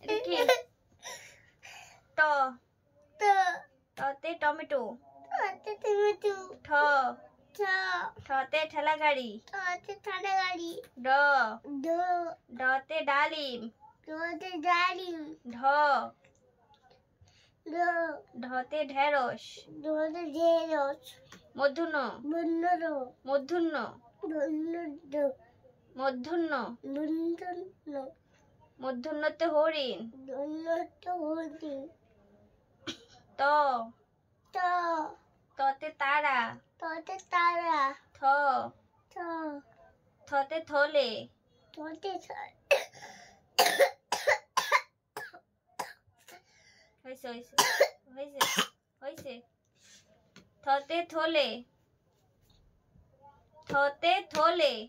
এটা কি? ট টতে টমেটো। ঠ ঠতে ঠেলা গাড়ি। ড ডতে ডালিম। ঢ ঢতে ঢেঁড়স। মূর্ধন্য মূর্ধন্য মূর্ধন্য মূর্ধন্যতে হরিণ। ত ততে তারা। থ থতে থলে। হয়েছে হয়েছে হয়েছে হয়েছে। থতে থলে। থতে থলে।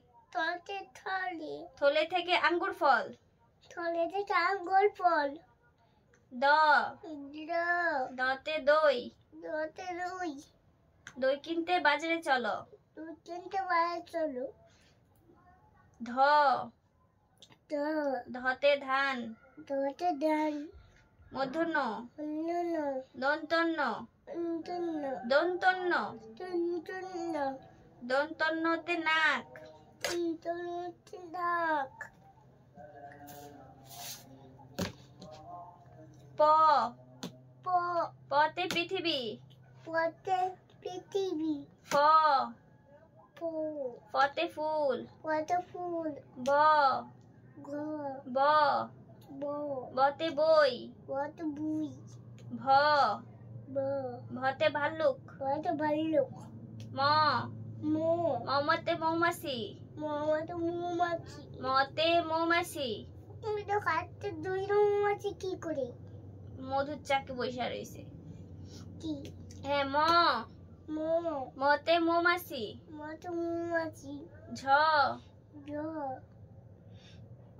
থলে থেকে আঙ্গুর ফল। দ দতে দই। দই কিনতে বাজারে চলো। ধ ধতে ধান। মূর্ধন্য দন্তন্য দন্তন্য দন্তন্যতে নাক। প পতে পৃথিবী। ফ ফতে ফুল। ব বতে বই। ভ ভতে ভাল্লুক। ম মমতে মৌমাছি। মতে মৌমাছি। কি করে মধুর চাকে বসে রয়েছে। কি? হ্যাঁ মতে মৌমাছি। ঝ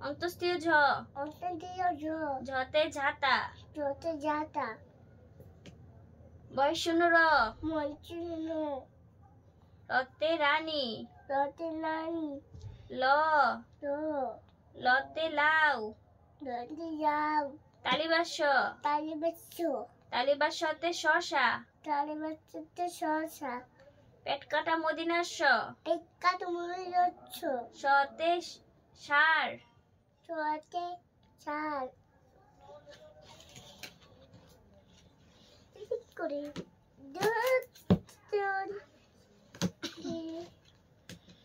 অন্তস্তীয় ঝ। ঝতে ঝাঁটা। বয়শূন্য র। রতে রানী। ল লতে লাউ। তালিবাস্য। তালিবাস্যতে শশা। পেট কাটা মদিনাস্য। সতে সার।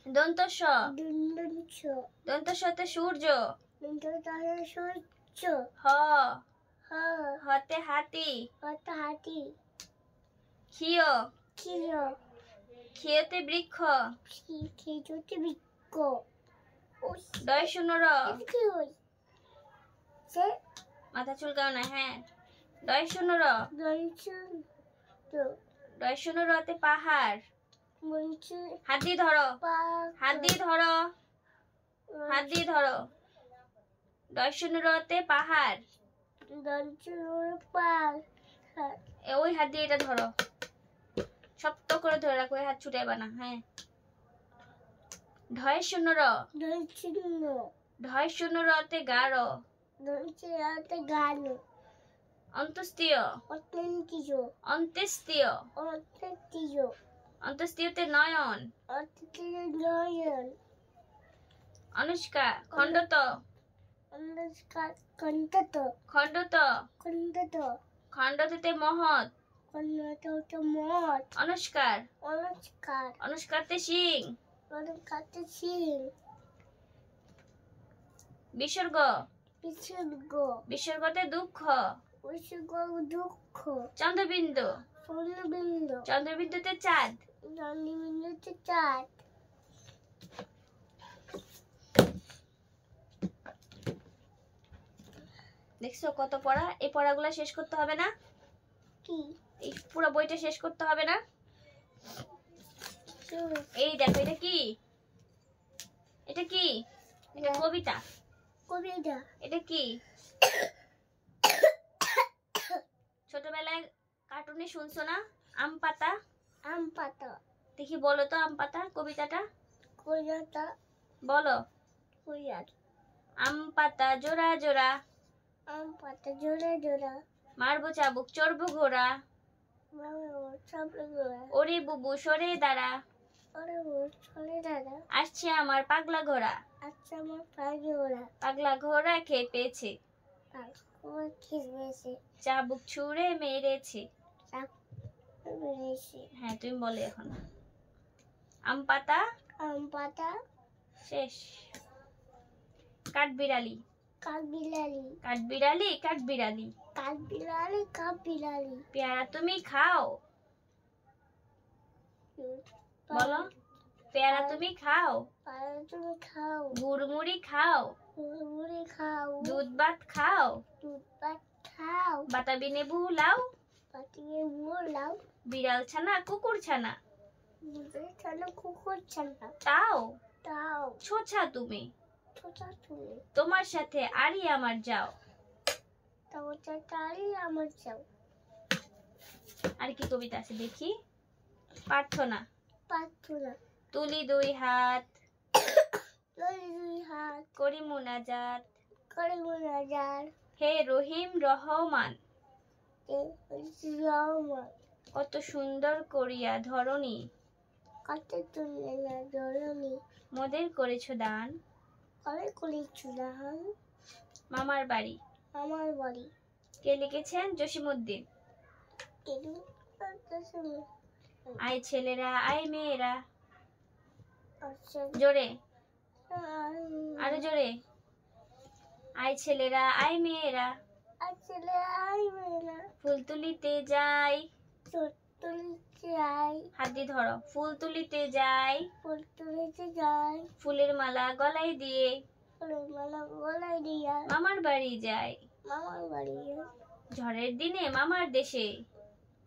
দন্তস্ব। দন্তস্বতে সূর্য। হ হতে হাতি। ক্ষিয় ক্ষিয়তে বৃক্ষ। ডয়শূন্য র। মাথা চুলকাও না। হ্যাঁ ডয়শূন্য র। ডয়শূন্য রতে পাহাড়। হাত দিয়ে ধরো। ডয়শূন্য রতে পাহাড়। ওই হাত দিয়ে এটা ধরো। শক্ত করে ধরে রাখো, হাত ছুটাইবা না। হ্যাঁ ঢয়শূন্য র। ঢয়শূন্য রতে গাঢ়। অন্তস্তীয়। অন্ত্যেস্তীয়। অন্তস্তীয়তে নয়ন। অনুষ্কা। খণ্ডত। খণ্ডতে মহৎ। অনুষ্কার। অনুষ্কারতে সিং। বিসর্গ। বিসর্গতে দুঃখ। চন্দ্রবিন্দু। চন্দ্রবিন্দুতে চাঁদ। দেখছো কত পড়া? এই পড়াগুলো শেষ করতে হবে না? এই পুরো বইটা শেষ করতে হবে না? এই দেখো এটা কি? এটা কবিতা। এটা কি? ছোটবেলায় কার্টুনে শুনছো না? আম পাতা। দেখি বলো তো আম পাতা কবিতাটা। বলো। আম পাতা জোড়া জোড়া, আম পাতা জোড়া জোড়া, মারবো চাবুক চড়বো ঘোড়া, চাপড়া, ওরে বুবু সরে দাঁড়া, ওরে চলে দাদা, আসছে আমার পাগলা ঘোড়া, আচ্ছা আমার পাগে ওরা, পাগলা ঘোড়া খেপেছে, আমার খেয়েছে, চাবুক ছুঁড়ে মেরেছে। চাপ বেড়েছে। হ্যাঁ তুমি বলে এখন। আম পাতা আম পাতা, শেষ। কাঠবিড়ালি, কাক বিলালি, কাঠবিড়ালি কাঠবিড়ালি, কাক বিলালি, কাক বিলালি, পেয়ারা তুমি খাও, বলো পেয়ারা তুমি খাও, পায়রা তুমি খাও, গুড়মুড়ি খাও, মুড়ি খাও, দুধ ভাত খাও, দুধ ভাত খাও, বাতাবি লেবু লাও, পাতিয়ে মোলাও, বিড়াল ছানা কুকুর ছানা, দুধের ছানা কুকুর ছানা, তাও তাও ছোছা তুমি, ছোটা তুমি, তোমার সাথে আরই আমার যাও। তাও তাড়ি আমার চাও। আর কি কবিতা আছে দেখি। প্রার্থনা, প্রার্থনা, তুলি দুই হাত, ললি দুই হাত, করি মুনাজাত, করে মোনাজার, হে রহিম রহমান, রহমান, কত সুন্দর করিয়া ধরণী, কত তুলে না জলনি, মোদের করেছ দান, করে করেছু দান, মামার বাড়ি। আমার বাড়ি, কে লিখেছেন? জসিমউদ্দিন। কেন আয় ছেলেরা আয় মেয়েরা, আচ্ছা জোরে আরো জোরে, আয় ছেলেরা আয় মেয়েরা, আসলে আই মেলা, ফুল তুলিতে যাই, তুলিতে যাই, হাত দিয়ে ধরো, ফুল তুলিতে যাই, ফুল তুলিতে যাই, ফুলের মালা গলায় দিয়ে, ফুলের মালা গলায় দিয়া, মামার বাড়ি যাই, মামার বাড়ি ঝড়ের দিনে মামার দেশে,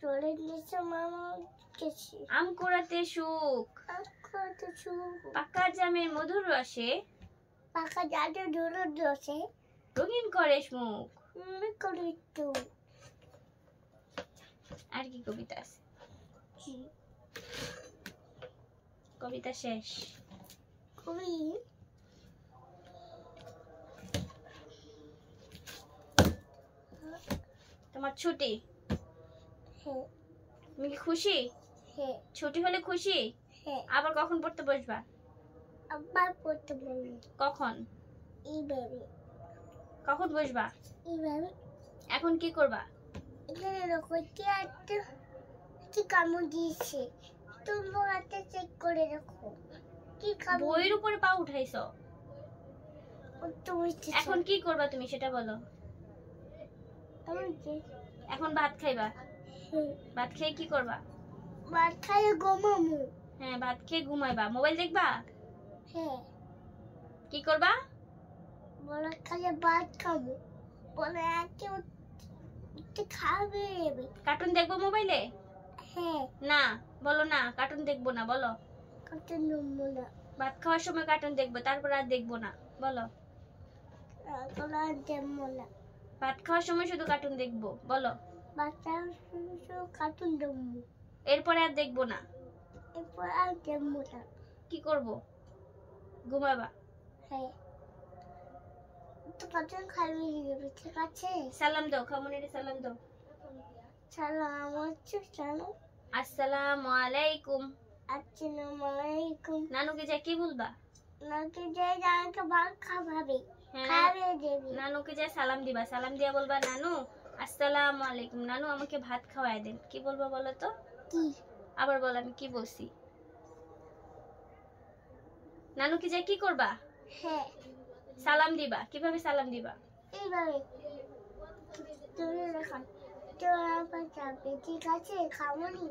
চলে গেছে মামার কাছে, আম কুড়াতে সুখ, কত সুখ, পাকা জামের মধুর রসে, পাকা জাদু দূর দোষে, রঙিন করে মুখ। করে একটু আর কি কবিতা আছে? কবিতা শেষ। খুবই তোমার ছুটি, হ্যাঁ তুমি কি খুশি? হ্যাঁ ছুটি হলে খুশি? হ্যাঁ, আবার কখন পড়তে বসবা? আবার পড়তে বলি, কখন? এইভাবে কখন বসবা? এইভাবে, এখন কি করবা? এখানে দেখো কি কামড় দিয়েছে, তোমরা হাতে চেক করে রাখো কি কামড়, বইয়ের উপরে পা উঠাইছো, তুমি এখন কি করবা তুমি সেটা বলো। এখন ভাত খাইবা, ভাত খেয়ে কি করবা? ভাত খাইয়ে ঘুমামু, হ্যাঁ ভাত খেয়ে ঘুমাইবা, মোবাইল দেখবা, হ্যাঁ কি করবা? বলে খাইয়ে ভাত খাবো, বলে একটু খাবে, কার্টুন দেখবো মোবাইলে? হ্যাঁ না বলো না, কার্টুন দেখবো না বলো। কত নম্বর না, ভাত খাওয়ার সময় কার্টুন দেখবো, তারপর আর দেখবো না বলো। তোলা দেবো না, ভাত খাওয়ার সময় শুধু কার্টুন দেখবো বলো। বাচ্চা কার্টুন দেবো, এরপরে আর দেখবো না। এরপর আর দেবো না, কি করবো? ঘুমাবা। হ্যাঁ তো কার্টুন খাইয়ে দিবি, ঠিক আছে? সালাম দাও, খামুনিরে সালাম দাও। সালাম সালাম, আসসালামু আলাইকুম। আসসালামু আলাইকুম, নানুকে যা কি বলবা? নাকি যে জায়গাকে ভাত খাওয়াবে, হ্যাঁ, খাইয়ে দেবি, নানুকে যা সালাম দিবা, সালাম দিয়া বলবা নানু আসসালামু আলাইকুম, নানু আমাকে ভাত খাওয়ায় দেন। কি বলবো বলো তো? কি আবার বল, আমি কি বলছি? নানুকে যা কি করবা? হ্যাঁ সালাম দিবা। কিভাবে সালাম দিবা? এইভাবে তুমি দেখান, তো আবার যাবে, ঠিক আছে? খাবো নি।